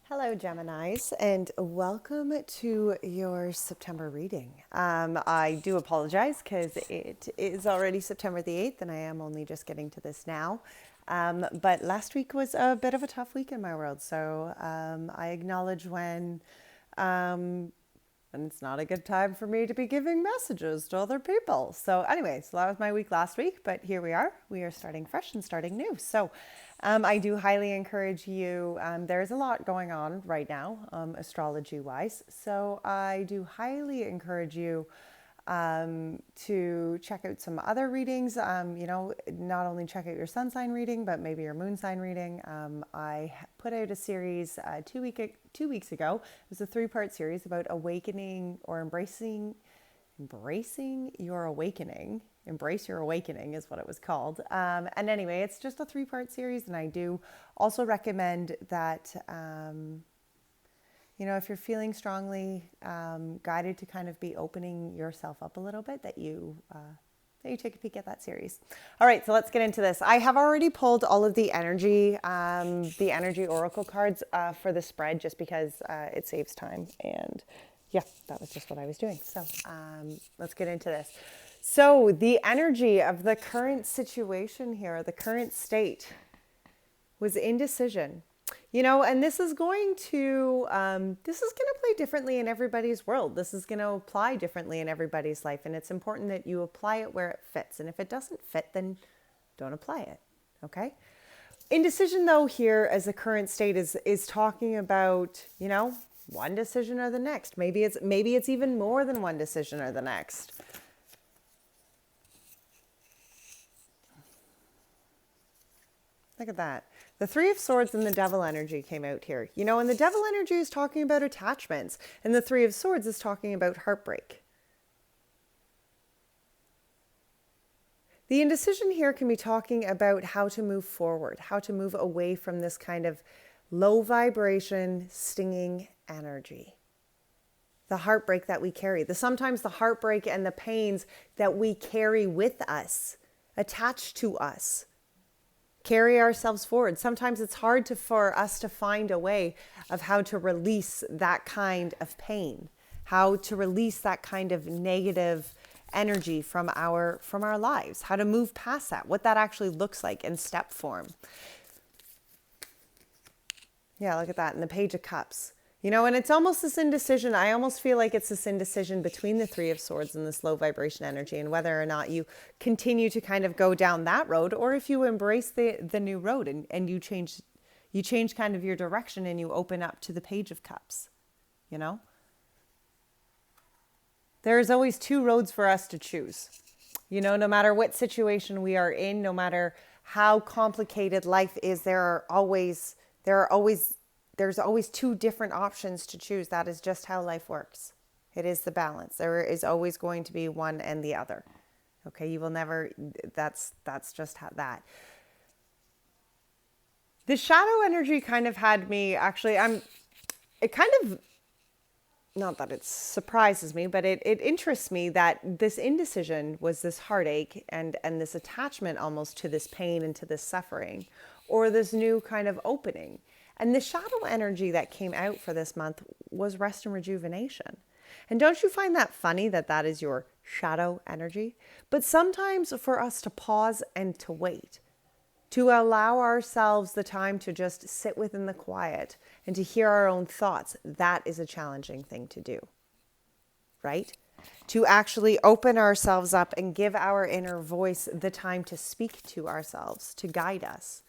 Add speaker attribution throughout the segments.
Speaker 1: Hello, Geminis, and welcome to your September reading. I do apologize because it is already September the 8th, and I am only just getting to this now. But last week was a bit of a tough week in my world, so I acknowledge when and it's not a good time for me to be giving messages to other people. So anyway, so that was my week last week, but here we are. We are starting fresh and starting new. So I do highly encourage you. There's a lot going on right now, astrology wise. So I do highly encourage you to check out some other readings. Not only check out your sun sign reading, but maybe your moon sign reading. I put out a series 2 weeks ago. It was a 3-part series about awakening or embracing your awakening. Embrace Your Awakening is what it was called. And anyway, it's just a 3-part series, and I do also recommend that if you're feeling strongly guided to kind of be opening yourself up a little bit, that you take a peek at that series. All right, so let's get into this. I have already pulled all of the energy oracle cards for the spread, just because it saves time. And yeah, that was just what I was doing. So let's get into this. So the energy of the current situation here, the current state, was indecision. And this is going to play differently in everybody's world. This is going to apply differently in everybody's life. And it's important that you apply it where it fits. And if it doesn't fit, then don't apply it. Okay? Indecision, though, here as the current state is talking about, one decision or the next. Maybe it's even more than one decision or the next. Look at that. The 3 of Swords and the Devil energy came out here. And the Devil energy is talking about attachments. And the 3 of Swords is talking about heartbreak. The indecision here can be talking about how to move forward, how to move away from this kind of low vibration, stinging energy. The heartbreak that we carry. Sometimes the heartbreak and the pains that we carry with us, attached to us. Carry ourselves forward. Sometimes it's hard for us to find a way of how to release that kind of pain, how to release that kind of negative energy from our lives, how to move past that, what that actually looks like in step form. Yeah, look at that in the Page of Cups. And it's almost this indecision. I almost feel like it's this indecision between the 3 of Swords and this low vibration energy, and whether or not you continue to kind of go down that road, or if you embrace the new road and you change kind of your direction and you open up to the Page of Cups. There's always 2 roads for us to choose. No matter what situation we are in, no matter how complicated life is, there's always 2 different options to choose. That is just how life works. It is the balance. There is always going to be one and the other. Okay, you will never, that's just how that. The shadow energy kind of had me, actually, it kind of, not that it surprises me, but it interests me that this indecision was this heartache and this attachment almost to this pain and to this suffering, or this new kind of opening. And the shadow energy that came out for this month was rest and rejuvenation. And don't you find that funny that is your shadow energy? But sometimes for us to pause and to wait, to allow ourselves the time to just sit within the quiet and to hear our own thoughts, that is a challenging thing to do, right? To actually open ourselves up and give our inner voice the time to speak to ourselves, to guide us.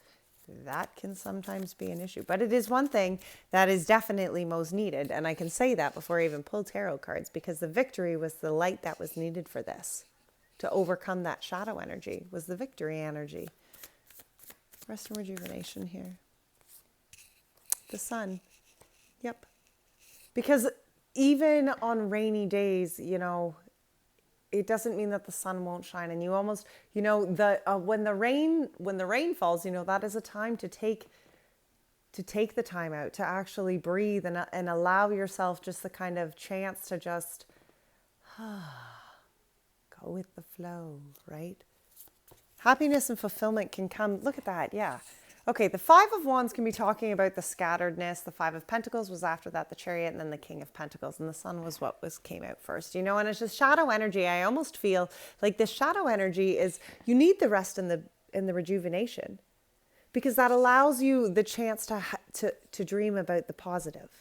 Speaker 1: That can sometimes be an issue, but it is one thing that is definitely most needed. And I can say that before I even pulled tarot cards, because the victory was the light that was needed for this. To overcome that shadow energy was the victory energy. Rest and rejuvenation here. The sun. Yep. Because even on rainy days, it doesn't mean that the sun won't shine. And you almost, when the rain falls, that is a time to take the time out, to actually breathe and allow yourself just the kind of chance to just go with the flow, right? Happiness and fulfillment can come. Look at that. Yeah. Okay, the Five of Wands can be talking about the scatteredness. The Five of Pentacles was after that, the Chariot, and then the King of Pentacles. And the Sun was what came out first, you know? And it's just shadow energy. I almost feel like this shadow energy is, you need the rest and the rejuvenation, because that allows you the chance to dream about the positive.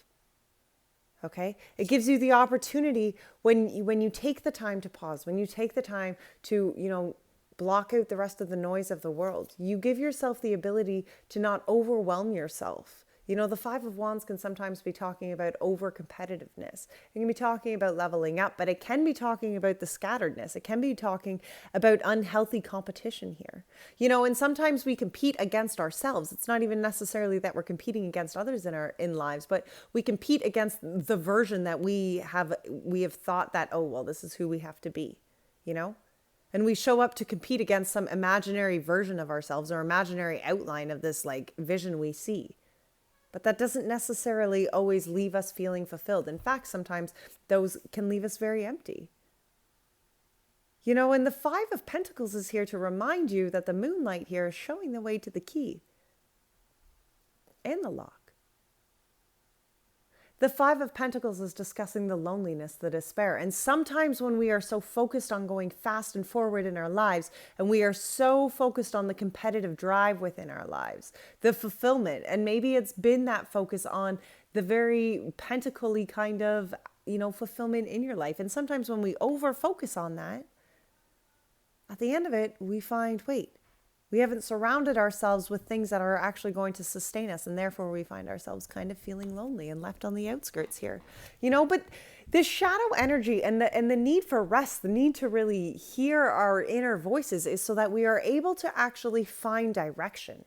Speaker 1: Okay? It gives you the opportunity when you take the time to pause, when you take the time to, block out the rest of the noise of the world. You give yourself the ability to not overwhelm yourself. The Five of Wands can sometimes be talking about over competitiveness. It can be talking about leveling up, but it can be talking about the scatteredness. It can be talking about unhealthy competition here. And sometimes we compete against ourselves. It's not even necessarily that we're competing against others in lives, but we compete against the version that we have thought that, oh, well, this is who we have to be, And we show up to compete against some imaginary version of ourselves or imaginary outline of this vision we see. But that doesn't necessarily always leave us feeling fulfilled. In fact, sometimes those can leave us very empty. And the Five of Pentacles is here to remind you that the moonlight here is showing the way to the key and the lock. The Five of Pentacles is discussing the loneliness, the despair. And sometimes when we are so focused on going fast and forward in our lives, and we are so focused on the competitive drive within our lives, the fulfillment, and maybe it's been that focus on the very pentacle-y kind of, fulfillment in your life. And sometimes when we over-focus on that, at the end of it, we find, wait, we haven't surrounded ourselves with things that are actually going to sustain us. And therefore we find ourselves kind of feeling lonely and left on the outskirts here, but this shadow energy and the need for rest, the need to really hear our inner voices is so that we are able to actually find direction,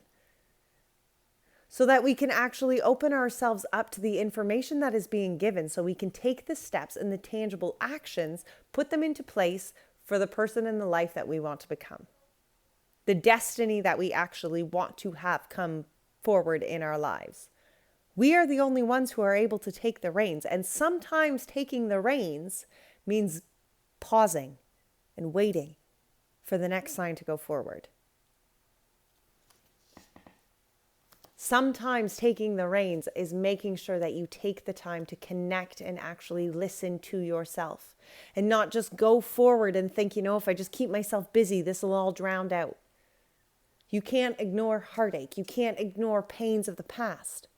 Speaker 1: so that we can actually open ourselves up to the information that is being given, so we can take the steps and the tangible actions, put them into place for the person in the life that we want to become. The destiny that we actually want to have come forward in our lives. We are the only ones who are able to take the reins. And sometimes taking the reins means pausing and waiting for the next sign to go forward. Sometimes taking the reins is making sure that you take the time to connect and actually listen to yourself. And not just go forward and think, if I just keep myself busy, this will all drown out. You can't ignore heartache. You can't ignore pains of the past.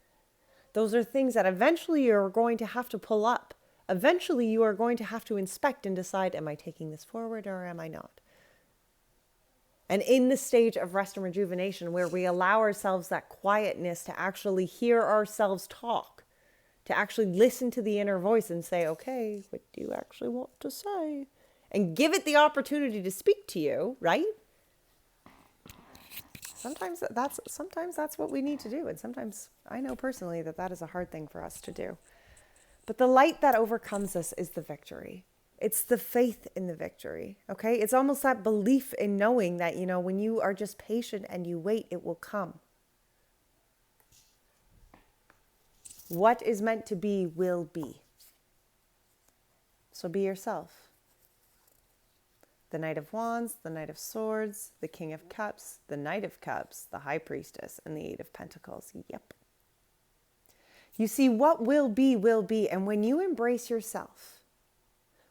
Speaker 1: Those are things that eventually you're going to have to pull up. Eventually you are going to have to inspect and decide, am I taking this forward or am I not? And in the stage of rest and rejuvenation, where we allow ourselves that quietness to actually hear ourselves talk, to actually listen to the inner voice and say, okay, what do you actually want to say? And give it the opportunity to speak to you, right? Sometimes that's what we need to do. And sometimes I know personally that is a hard thing for us to do. But the light that overcomes us is the victory. It's the faith in the victory. Okay. It's almost that belief in knowing that, when you are just patient and you wait, it will come. What is meant to be will be. So be yourself. The Knight of Wands, the Knight of Swords, the King of Cups, the Knight of Cups, the High Priestess, and the Eight of Pentacles. Yep. You see, what will be, will be. And when you embrace yourself,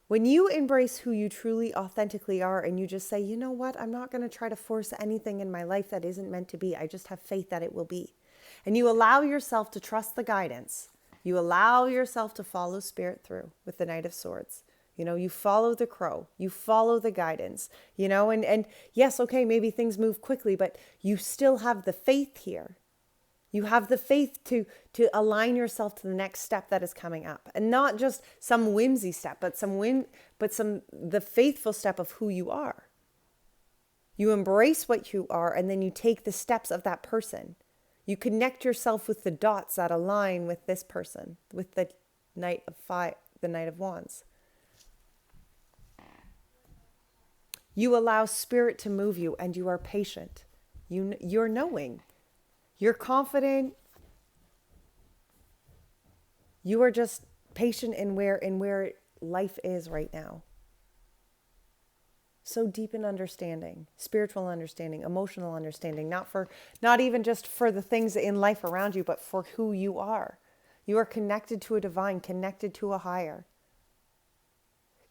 Speaker 1: when you embrace who you truly, authentically are, and you just say, you know what, I'm not going to try to force anything in my life that isn't meant to be. I just have faith that it will be. And you allow yourself to trust the guidance. You allow yourself to follow Spirit through with the Knight of Swords. You follow the crow, you follow the guidance, and yes, okay, maybe things move quickly, but you still have the faith here. You have the faith to align yourself to the next step that is coming up, and not just some whimsy step, but the faithful step of who you are. You embrace what you are, and then you take the steps of that person. You connect yourself with the dots that align with this person, with the Knight of Wands. You allow Spirit to move you, and you are patient. You're knowing. You're confident. You are just patient in where life is right now. So deep in understanding, spiritual understanding, emotional understanding, not even just for the things in life around you, but for who you are. You are connected to a divine, connected to a higher,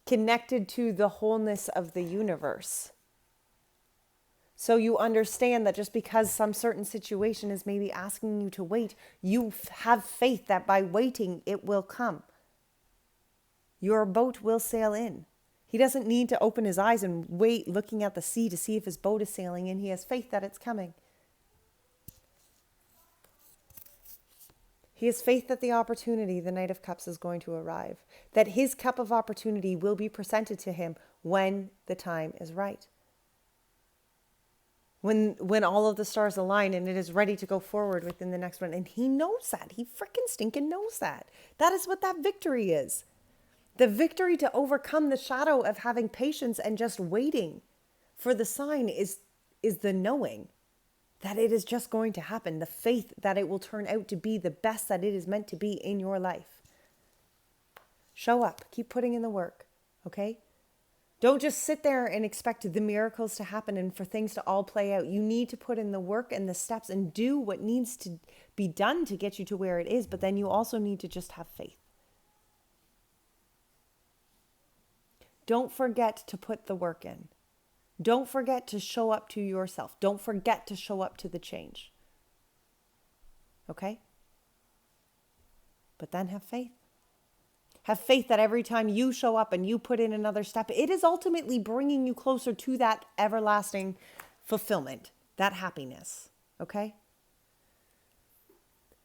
Speaker 1: connected to the wholeness of the universe. So you understand that just because some certain situation is maybe asking you to wait, you have faith that by waiting, it will come. Your boat will sail in. He doesn't need to open his eyes and wait looking at the sea to see if his boat is sailing in. He has faith that it's coming. He has faith that the opportunity, the Knight of Cups, is going to arrive. That his cup of opportunity will be presented to him when the time is right. When all of the stars align and it is ready to go forward within the next one. And he knows that. He freaking stinking knows that. That is what that victory is. The victory to overcome the shadow of having patience and just waiting for the sign is the knowing that it is just going to happen. The faith that it will turn out to be the best that it is meant to be in your life. Show up. Keep putting in the work. Okay? Don't just sit there and expect the miracles to happen and for things to all play out. You need to put in the work and the steps and do what needs to be done to get you to where it is. But then you also need to just have faith. Don't forget to put the work in. Don't forget to show up to yourself. Don't forget to show up to the change. Okay? But then have faith. Have faith that every time you show up and you put in another step, it is ultimately bringing you closer to that everlasting fulfillment, that happiness. Okay?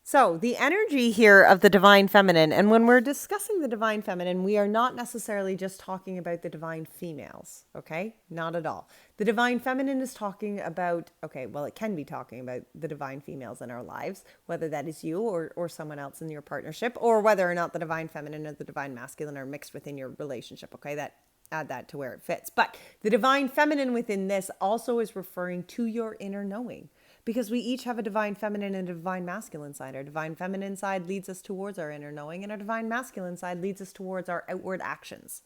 Speaker 1: So the energy here of the divine feminine, and when we're discussing the divine feminine, we are not necessarily just talking about the divine females, okay? Not at all. The divine feminine is talking about, okay, well, it can be talking about the divine females in our lives, whether that is you or someone else in your partnership, or whether or not the divine feminine or the divine masculine are mixed within your relationship, okay? Add that to where it fits. But the divine feminine within this also is referring to your inner knowing. Because we each have a divine feminine and a divine masculine side. Our divine feminine side leads us towards our inner knowing, and our divine masculine side leads us towards our outward actions.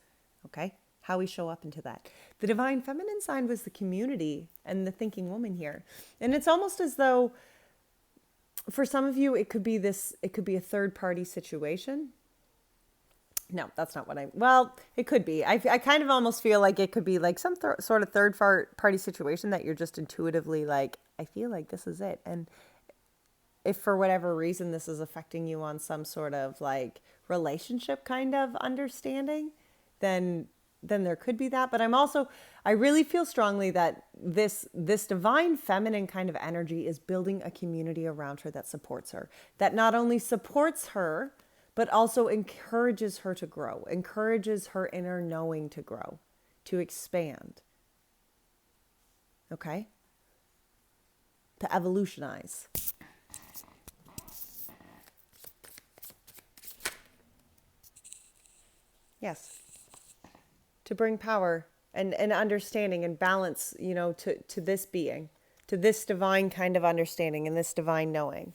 Speaker 1: Okay? How we show up into that. The divine feminine side was the community and the thinking woman here. And it's almost as though for some of you, it could be a third party situation. No, that's not what well, it could be. I kind of almost feel like it could be like some sort of third party situation that you're just intuitively like, I feel like this is it. And if for whatever reason this is affecting you on some sort of like relationship kind of understanding, then there could be that. But I really feel strongly that this divine feminine kind of energy is building a community around her that supports her. That not only supports her, but also encourages her to grow, encourages her inner knowing to grow, to expand. Okay? To evolutionize. Yes. To bring power and understanding and balance, to this being, to this divine kind of understanding and this divine knowing.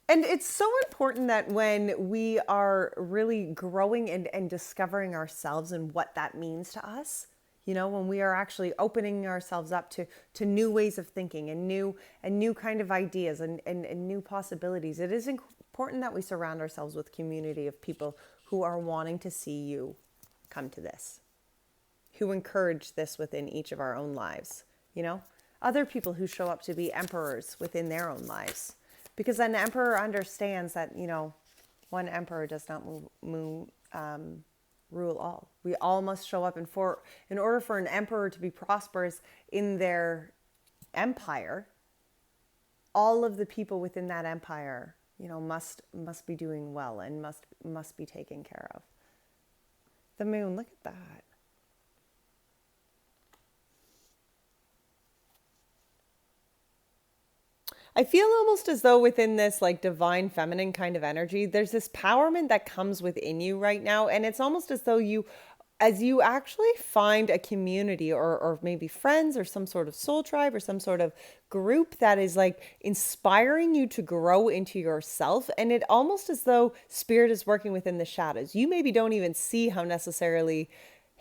Speaker 1: And it's so important that when we are really growing and discovering ourselves and what that means to us, when we are actually opening ourselves up to new ways of thinking and new kind of ideas and new possibilities, it is important that we surround ourselves with a community of people who are wanting to see you come to this, who encourage this within each of our own lives, other people who show up to be emperors within their own lives. Because an emperor understands that, one emperor does not rule all. We all must show up. And in order for an emperor to be prosperous in their empire, all of the people within that empire, must be doing well and must be taken care of. The moon, look at that. I feel almost as though within this like divine feminine kind of energy, there's this empowerment that comes within you right now. And it's almost as though as you actually find a community or maybe friends or some sort of soul tribe or some sort of group that is like inspiring you to grow into yourself. And it almost as though spirit is working within the shadows. You maybe don't even see how necessarily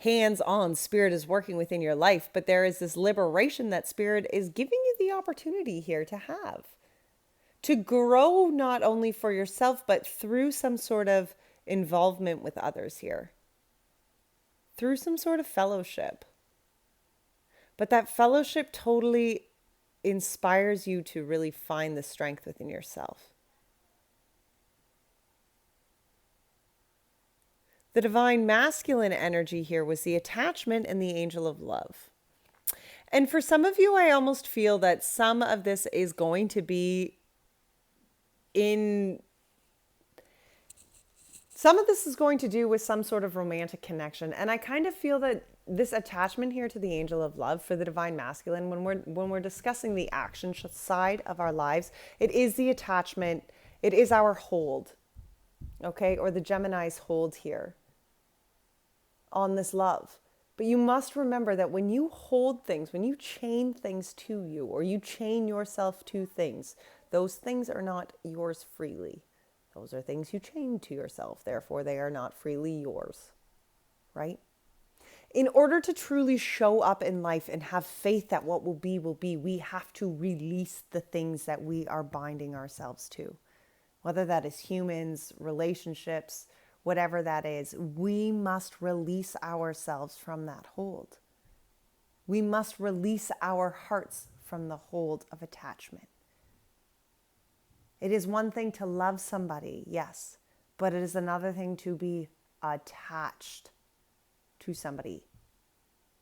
Speaker 1: hands-on Spirit is working within your life, but there is this liberation that Spirit is giving you the opportunity here to have. To grow not only for yourself, but through some sort of involvement with others here. Through some sort of fellowship. But that fellowship totally inspires you to really find the strength within yourself. The divine masculine energy here was the attachment and the angel of love. And for some of you, I almost feel that some of this is going to be some of this is going to do with some sort of romantic connection. And I kind of feel that this attachment here to the angel of love for the divine masculine, when we're discussing the action side of our lives, it is the attachment, it is our hold, okay? Or the Gemini's hold here on this love. But you must remember that when you hold things, when you chain things to you, or you chain yourself to things, those things are not yours freely. Those are things you chain to yourself. Therefore, they are not freely yours, right? In order to truly show up in life and have faith that what will be, we have to release the things that we are binding ourselves to. Whether that is humans, relationships, whatever that is, we must release ourselves from that hold. We must release our hearts from the hold of attachment. It is one thing to love somebody, yes, but it is another thing to be attached to somebody.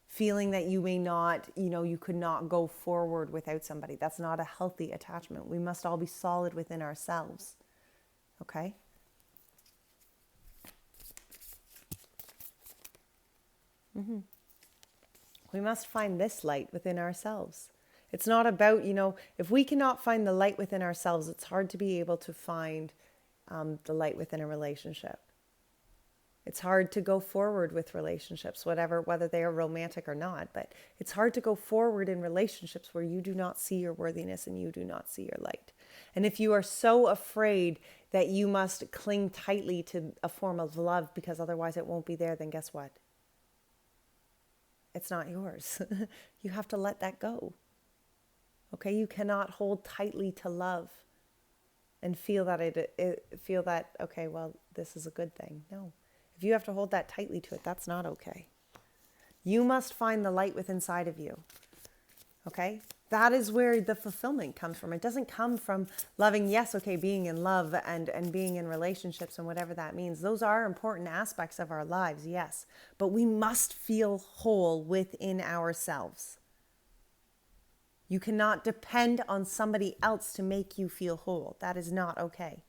Speaker 1: Feeling that you may not, you could not go forward without somebody. That's not a healthy attachment. We must all be solid within ourselves. Okay? We must find this light within ourselves. It's not about, if we cannot find the light within ourselves, it's hard to be able to find the light within a relationship. It's hard to go forward with relationships, whether they are romantic or not, but it's hard to go forward in relationships where you do not see your worthiness and you do not see your light. And if you are so afraid that you must cling tightly to a form of love because otherwise it won't be there, then guess what? It's not yours. You have to let that go. Okay, you cannot hold tightly to love and feel that okay, well, this is a good thing. No. If you have to hold that tightly to it, that's not okay. You must find the light within inside of you. Okay? That is where the fulfillment comes from. It doesn't come from loving, yes, okay, being in love and being in relationships and whatever that means. Those are important aspects of our lives, yes. But we must feel whole within ourselves. You cannot depend on somebody else to make you feel whole. That is not okay.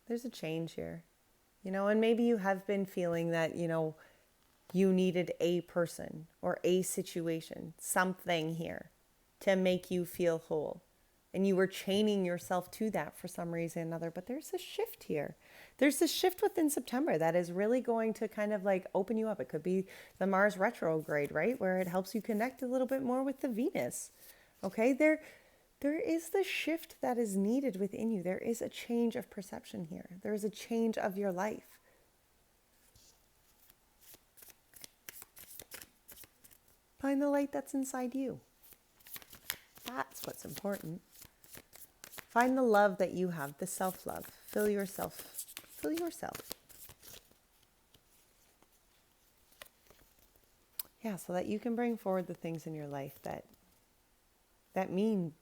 Speaker 1: There's a change here, and maybe you have been feeling that, you needed a person or a situation, something here to make you feel whole. And you were chaining yourself to that for some reason or another. But there's a shift here. There's this shift within September that is really going to kind of like open you up. It could be the Mars retrograde, right? Where it helps you connect a little bit more with the Venus. Okay, there is the shift that is needed within you. There is a change of perception here. There is a change of your life. Find the light that's inside you. That's what's important. Find the love that you have, the self-love. Fill yourself. Fill yourself. Yeah, so that you can bring forward the things in your life that mean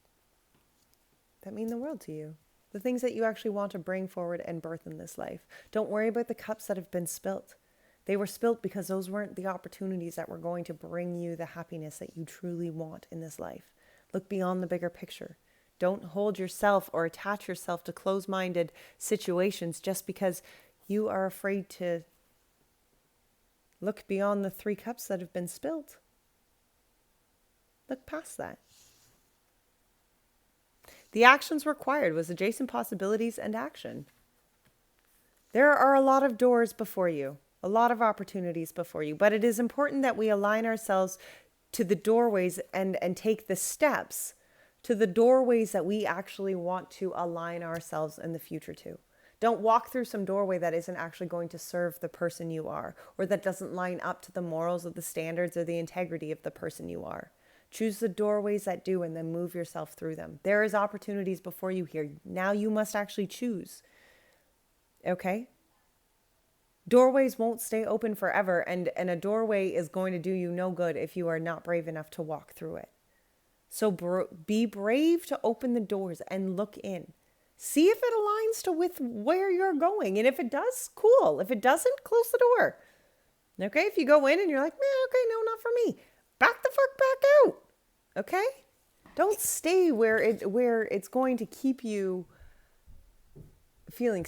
Speaker 1: the world to you. The things that you actually want to bring forward and birth in this life. Don't worry about the cups that have been spilt. They were spilt because those weren't the opportunities that were going to bring you the happiness that you truly want in this life. Look beyond the bigger picture. Don't hold yourself or attach yourself to closed-minded situations just because you are afraid to look beyond the 3 cups that have been spilled. Look past that. The actions required was adjacent possibilities and action. There are a lot of doors before you, a lot of opportunities before you, but it is important that we align ourselves to the doorways and take the steps to the doorways that we actually want to align ourselves in the future to. Don't walk through some doorway that isn't actually going to serve the person you are, or that doesn't line up to the morals or the standards or the integrity of the person you are. Choose the doorways that do, and then move yourself through them. There is opportunities before you here. Now you must actually choose. Okay? Doorways won't stay open forever, and a doorway is going to do you no good if you are not brave enough to walk through it. So be brave to open the doors and look in. See if it aligns with where you're going. And if it does, cool. If it doesn't, close the door. Okay? If you go in and you're like, okay, no, not for me. Back the fuck back out. Okay? Don't stay where it's going to keep you feeling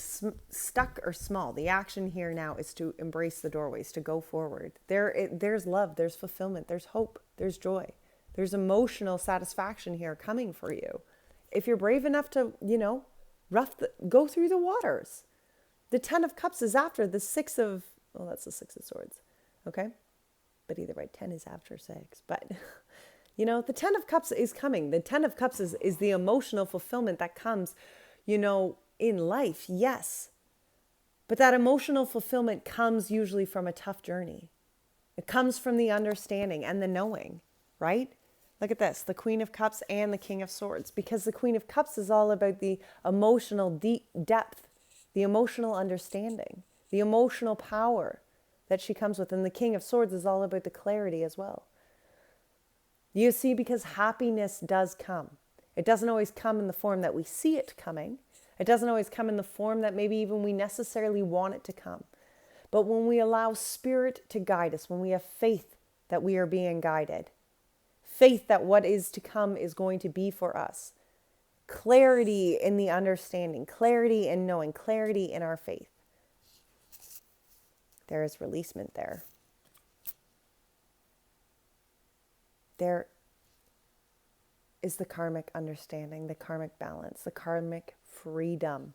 Speaker 1: stuck or small. The action here now is to embrace the doorways, to go forward. There's love, there's fulfillment, there's hope, there's joy. There's emotional satisfaction here coming for you. If you're brave enough to, go through the waters. The 10 of Cups is after the that's the 6 of Swords. Okay? But either way, 10 is after 6. But, the 10 of Cups is coming. The 10 of Cups is the emotional fulfillment that comes, in life, yes. But that emotional fulfillment comes usually from a tough journey. It comes from the understanding and the knowing, right? Look at this, the Queen of Cups and the King of Swords, because the Queen of Cups is all about the emotional deep depth, the emotional understanding, the emotional power that she comes with. And the King of Swords is all about the clarity as well. You see, because happiness does come. It doesn't always come in the form that we see it coming. It doesn't always come in the form that maybe even we necessarily want it to come. But when we allow spirit to guide us, when we have faith that we are being guided, faith that what is to come is going to be for us, clarity in the understanding, clarity in knowing, clarity in our faith, there is releasement there. There is the karmic understanding, the karmic balance, the karmic freedom.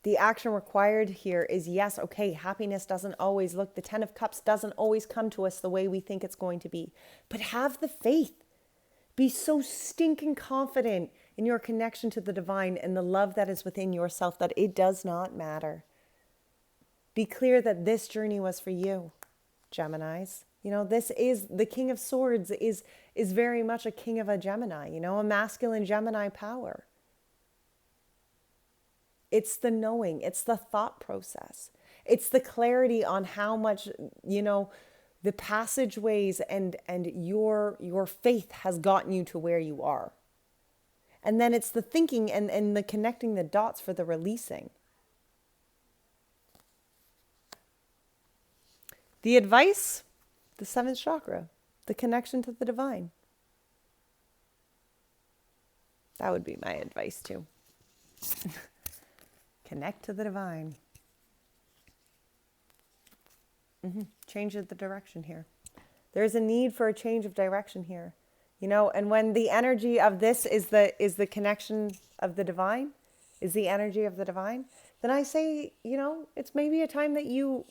Speaker 1: The action required here is, yes, okay, happiness doesn't always look, the 10 of Cups doesn't always come to us the way we think it's going to be. But have the faith. Be so stinking confident in your connection to the divine and the love that is within yourself that it does not matter. Be clear that this journey was for you, Geminis. This is the King of Swords is very much a king of a Gemini, a masculine Gemini power. It's the knowing, it's the thought process. It's the clarity on how much, the passageways and your faith has gotten you to where you are. And then it's the thinking and the connecting the dots for the releasing. The advice, the 7th chakra, the connection to the divine. That would be my advice too. Connect to the divine. Change of the direction here. There's a need for a change of direction here. And when the energy of this is the connection of the divine, is the energy of the divine, then I say, it's maybe a time that you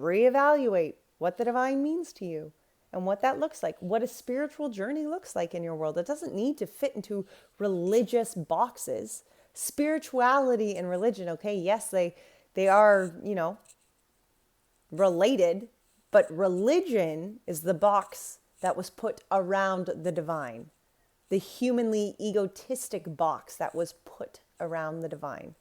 Speaker 1: reevaluate what the divine means to you and what that looks like, what a spiritual journey looks like in your world. It doesn't need to fit into religious boxes. Spirituality and religion, okay, yes, they are, related, but religion is the box that was put around the divine, the humanly egotistic box that was put around the divine.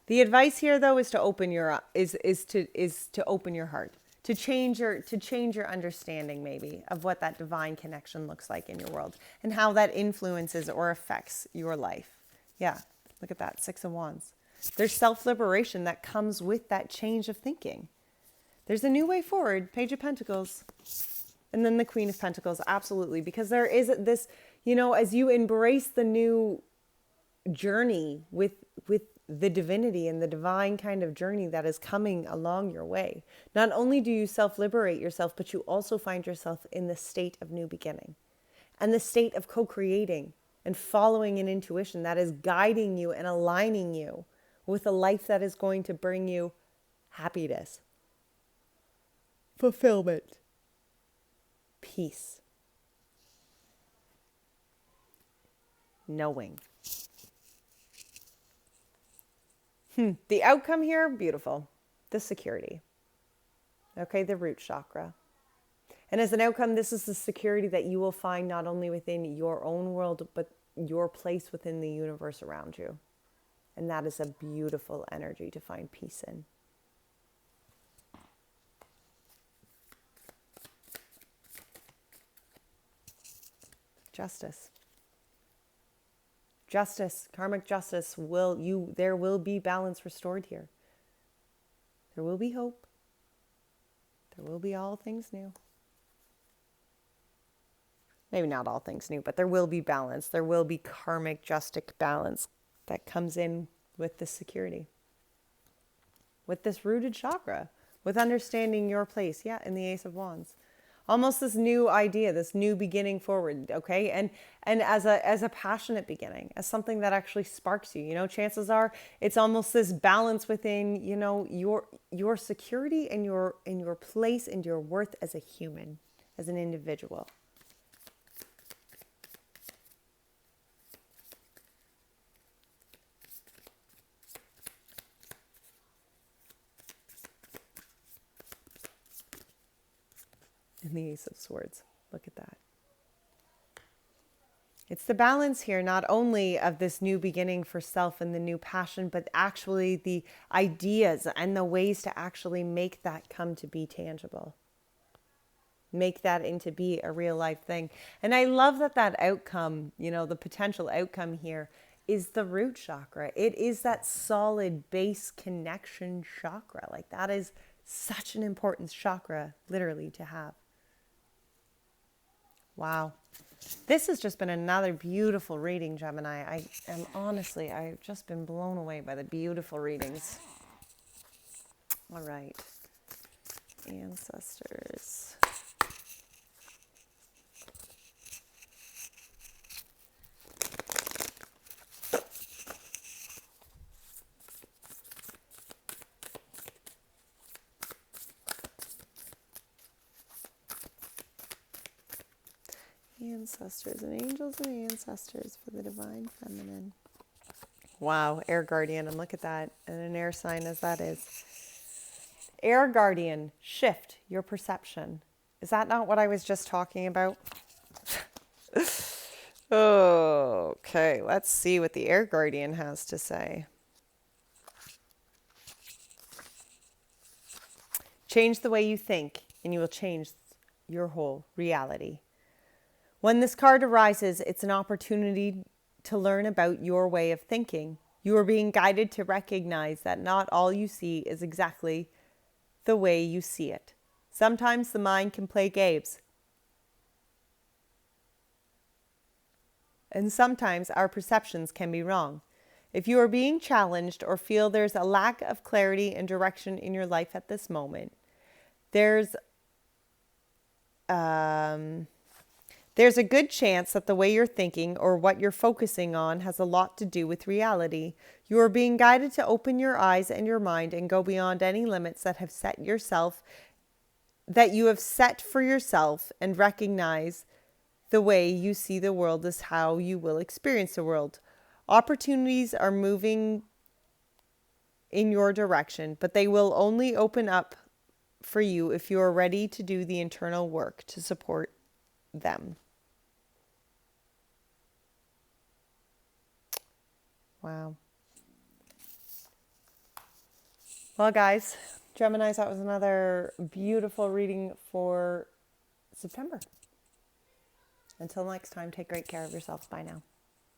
Speaker 1: The advice here, though, is to open your to open your heart, to change your understanding maybe of what that divine connection looks like in your world and how that influences or affects your life. Yeah, look at that, 6 of Wands. There's self-liberation that comes with that change of thinking. There's a new way forward, Page of Pentacles, and then the Queen of Pentacles, absolutely, because there is this, as you embrace the new journey with the divinity and the divine kind of journey that is coming along your way. Not only do you self-liberate yourself, but you also find yourself in the state of new beginning and the state of co-creating and following an intuition that is guiding you and aligning you with a life that is going to bring you happiness, fulfillment, peace. knowing. The outcome here, beautiful. The security. Okay, the root chakra. And as an outcome, this is the security that you will find not only within your own world, but your place within the universe around you. And that is a beautiful energy to find peace in. Justice. Justice, karmic justice there will be balance restored here. There will be hope. There will be all things new. Maybe not all things new, but there will be balance. There will be karmic justice balance that comes in with this security. With this rooted chakra, with understanding your place, in the Ace of Wands. Almost this new idea, this new beginning forward, okay? And as a passionate beginning, as something that actually sparks you, chances are it's almost this balance within, your security and your place and your worth as a human, as an individual. And the Ace of Swords. Look at that. It's the balance here, not only of this new beginning for self and the new passion, but actually the ideas and the ways to actually make that come to be tangible. Make that into be a real life thing. And I love that outcome, the potential outcome here is the root chakra. It is that solid base connection chakra. Like that is such an important chakra, literally, to have. Wow. This has just been another beautiful reading, Gemini. I've just been blown away by the beautiful readings. All right. Ancestors. Ancestors and angels and ancestors for the divine feminine. Wow, air guardian, and look at that, and an air sign as that is. Air guardian, shift your perception. Is that not what I was just talking about? Okay, let's see what the air guardian has to say. Change the way you think, and you will change your whole reality. When this card arises, it's an opportunity to learn about your way of thinking. You are being guided to recognize that not all you see is exactly the way you see it. Sometimes the mind can play games. And sometimes our perceptions can be wrong. If you are being challenged or feel there's a lack of clarity and direction in your life at this moment, there's a good chance that the way you're thinking or what you're focusing on has a lot to do with reality. You are being guided to open your eyes and your mind and go beyond any limits that you have set for yourself, and recognize the way you see the world is how you will experience the world. Opportunities are moving in your direction, but they will only open up for you if you are ready to do the internal work to support them. Wow. Well, guys, Geminis, that was another beautiful reading for September. Until next time, take great care of yourselves. Bye now.